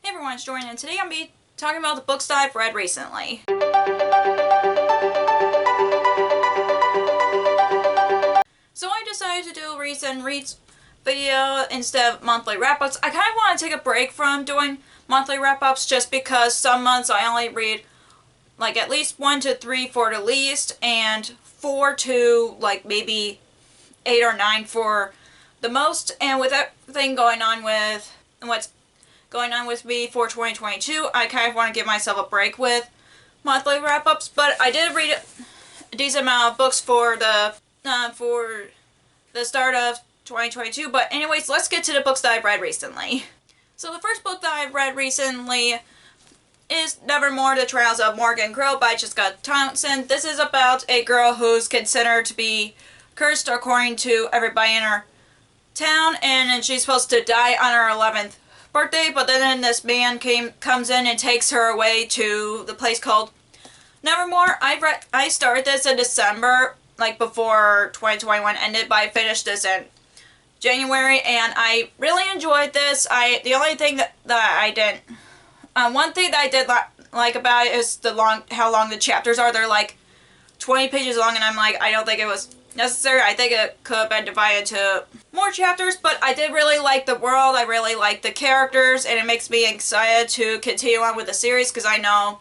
Hey everyone, it's Jordan, and today I'm going to be talking about the books that I've read recently. So I decided to do a recent reads video instead of monthly wrap-ups. I kind of want to take a break from doing monthly wrap-ups just because some months I only read like at least 1 to 3 for the least, and 4 to like maybe 8 or 9 for the most. And with everything going on with what's going on with me for 2022, I kind of want to give myself a break with monthly wrap-ups. But I did read a decent amount of books for the start of 2022. But anyways, let's get to the books that I've read recently. So the first book that I've read recently is Nevermore, The Trials of Morgan Crow by Jessica Townsend. This is about a girl who's considered to be cursed according to everybody in her town, and she's supposed to die on her 11th birthday, but then this man comes in and takes her away to the place called Nevermore. I started this in December, like before 2021 ended, but I finished this in January, and I really enjoyed this. The only thing that I didn't, one thing that I did like about it is how long the chapters are. They're like 20 pages long, and I'm like, I don't think it was necessary. I think it could have been divided into more chapters, but I did really like the world. I really like the characters, and it makes me excited to continue on with the series because I know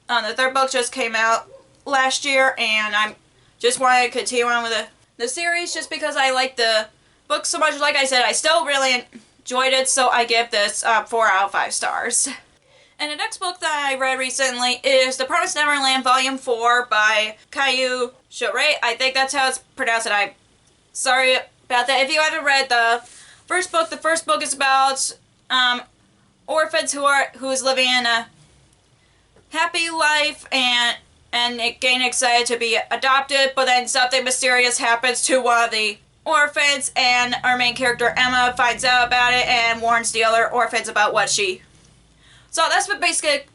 the third book just came out last year, and I'm just want to continue on with the series just because I like the book so much. Like I said, I still really enjoyed it, so I give this 4 out of 5 stars. And the next book that I read recently is The Promise Neverland Volume 4 by Youll. I think that's how it's pronounced, and I'm sorry about that. If you haven't read the first book is about orphans who's living in a happy life and getting excited to be adopted, but then something mysterious happens to one of the orphans, and our main character Emma finds out about it and warns the other orphans about what she. So that's the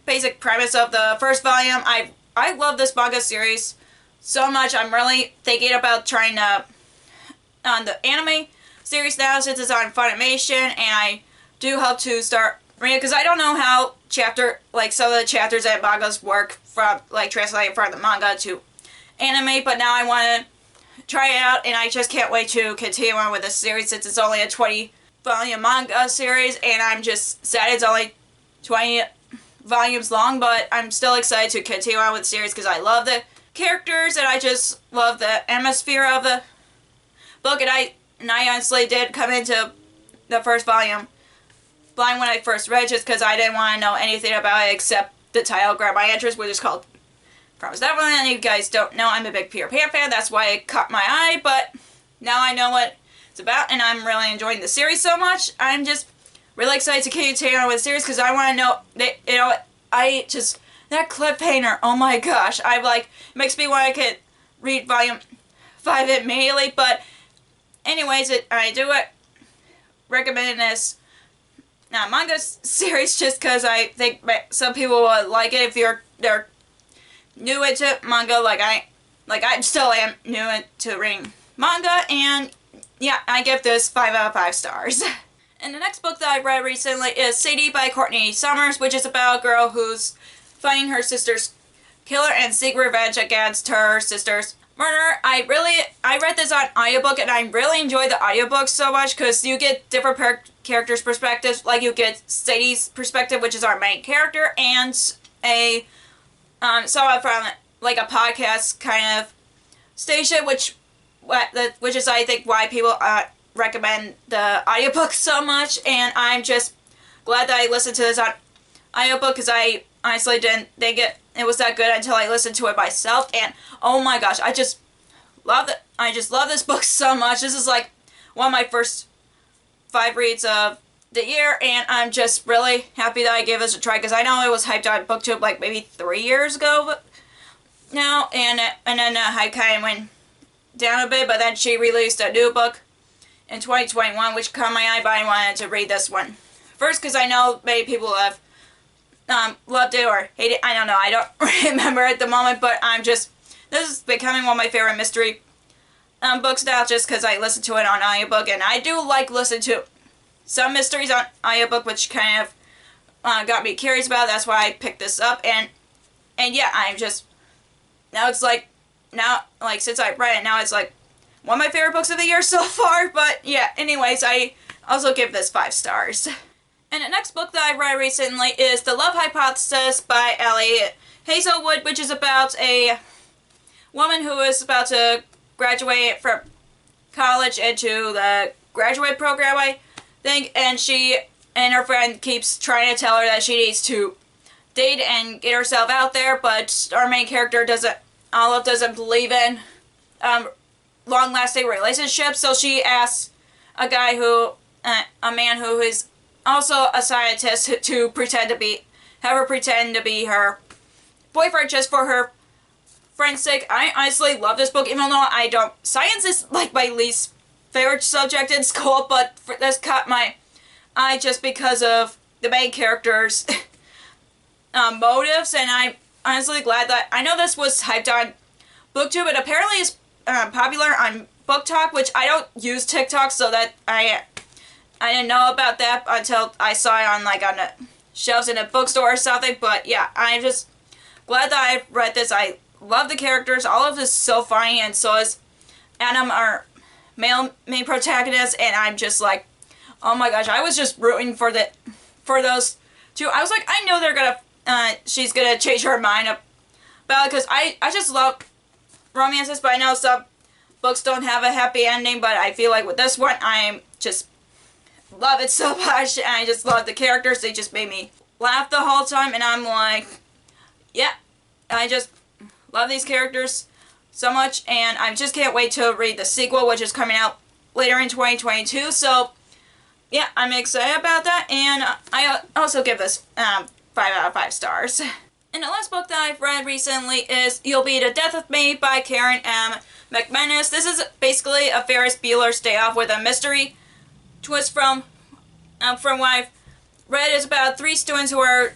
basic premise of the first volume. I love this manga series so much. I'm really thinking about trying to on the anime series now since it's on Funimation, and I do hope to start reading it because I don't know how some of the chapters and mangas work from translating from the manga to anime, but now I want to try it out, and I just can't wait to continue on with this series since it's only a 20 volume manga series, and I'm just sad it's only 20 volumes long, but I'm still excited to continue on with the series because I love the characters and I just love the atmosphere of the book, and I honestly did come into the first volume blind when I first read just because I didn't want to know anything about it except the title grabbed my interest, which is called Promise Neverland. And you guys don't know, I'm a big Peter Pan fan, that's why it caught my eye, but now I know what it's about and I'm really enjoying the series so much. I'm just really excited to continue on with the series because I want to know, that cliffhanger, oh my gosh, it makes me want to read volume 5 immediately. But anyways, I do recommend this manga series just because I think some people will like it if they're new into manga, I still am new into reading manga, and yeah, I give this 5 out of 5 stars. And the next book that I read recently is Sadie by Courtney Summers, which is about a girl who's finding her sister's killer and seek revenge against her sister's murderer. I read this on audiobook, and I really enjoyed the audiobook so much because you get different characters' perspectives. Like you get Sadie's perspective, which is our main character, and someone from like a podcast kind of station, which is I think why people recommend the audiobook so much. And I'm just glad that I listened to this on audiobook because I honestly didn't think it was that good until I listened to it myself, and oh my gosh, I just love this book so much. This is like one of my first 5 reads of the year, and I'm just really happy that I gave this a try because I know it was hyped on BookTube like maybe 3 years ago now, and then hype kind of went down a bit, but then she released a new book in 2021 which caught my eye, but I wanted to read this one first because I know many people have loved it or hate it. I don't know, I don't remember at the moment, but this is becoming one of my favorite mystery books now just because I listen to it on audiobook, and I do like listen to some mysteries on audiobook which kind of got me curious about it. That's why I picked this up, and yeah, I'm just, now it's like, since I read it, now it's like one of my favorite books of the year so far. But yeah, anyways, I also give this 5 stars. And the next book that I read recently is The Love Hypothesis by Ellie Hazelwood, which is about a woman who is about to graduate from college into the graduate program, I think, and she and her friend keeps trying to tell her that she needs to date and get herself out there, but our main character Olive doesn't believe in long-lasting relationships, so she asks a man who is also a scientist to have her pretend to be her boyfriend just for her friend's sake. I honestly love this book, even though science is like my least favorite subject in school, but this caught my eye just because of the main character's motives, and I'm honestly glad that, I know this was hyped on BookTube, but apparently it's popular on Book Talk, which I don't use TikTok, so that I didn't know about that until I saw it on the shelves in a bookstore or something. But yeah, I'm just glad that I read this. I love the characters. All of this is so funny, and so is Adam, our main protagonist, and I'm just like, oh my gosh, I was just rooting for those two. I was like, I know they're gonna she's gonna change her mind about it, because I just love romances, but I know some books don't have a happy ending, but I feel like with this one, I just love it so much, and I just love the characters. They just made me laugh the whole time, and I'm like, yeah, I just love these characters so much, and I just can't wait to read the sequel, which is coming out later in 2022, so yeah, I'm excited about that, and I also give this 5 out of 5 stars. And the last book that I've read recently is You'll Be the Death of Me by Karen M. McManus. This is basically a Ferris Bueller's Day Off with a mystery twist from what I've read. Is about 3 students who are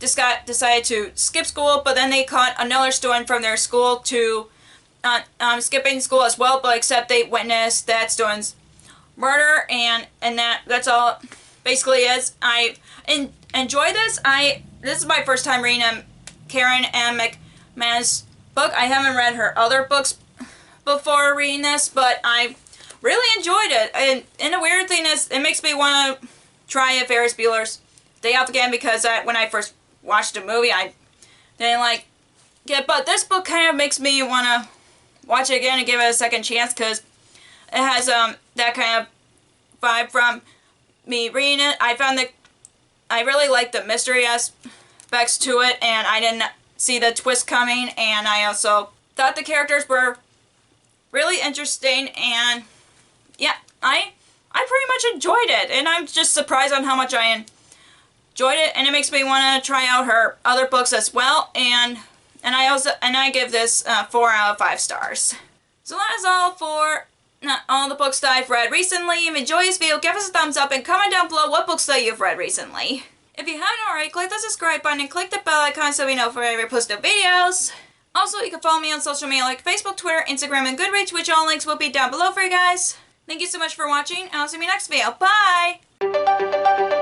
decided to skip school, but then they caught another student from their school to skipping school as well, but except they witnessed that student's murder, and that's all basically is. I enjoy this. This is my first time reading Karen M. McManus' book. I haven't read her other books before reading this, but I really enjoyed it. And the weird thing is, it makes me want to try a Ferris Bueller's Day Off again, because when I first watched the movie, I didn't like it. But this book kind of makes me want to watch it again and give it a second chance, because it has that kind of vibe from me reading it. I found that I really liked the mystery aspects to it, and I didn't see the twist coming, and I also thought the characters were really interesting, and yeah, I pretty much enjoyed it, and I'm just surprised on how much I enjoyed it, and it makes me want to try out her other books as well, and I give this 4 out of 5 stars. So that is all for all the books that I've read recently. If you enjoyed this video, give us a thumbs up and comment down below what books that you've read recently. If you haven't already, click the subscribe button and click the bell icon so we know for every post of videos. Also, you can follow me on social media like Facebook, Twitter, Instagram, and Goodreads, which all links will be down below for you guys. Thank you so much for watching, and I'll see you in my next video. Bye!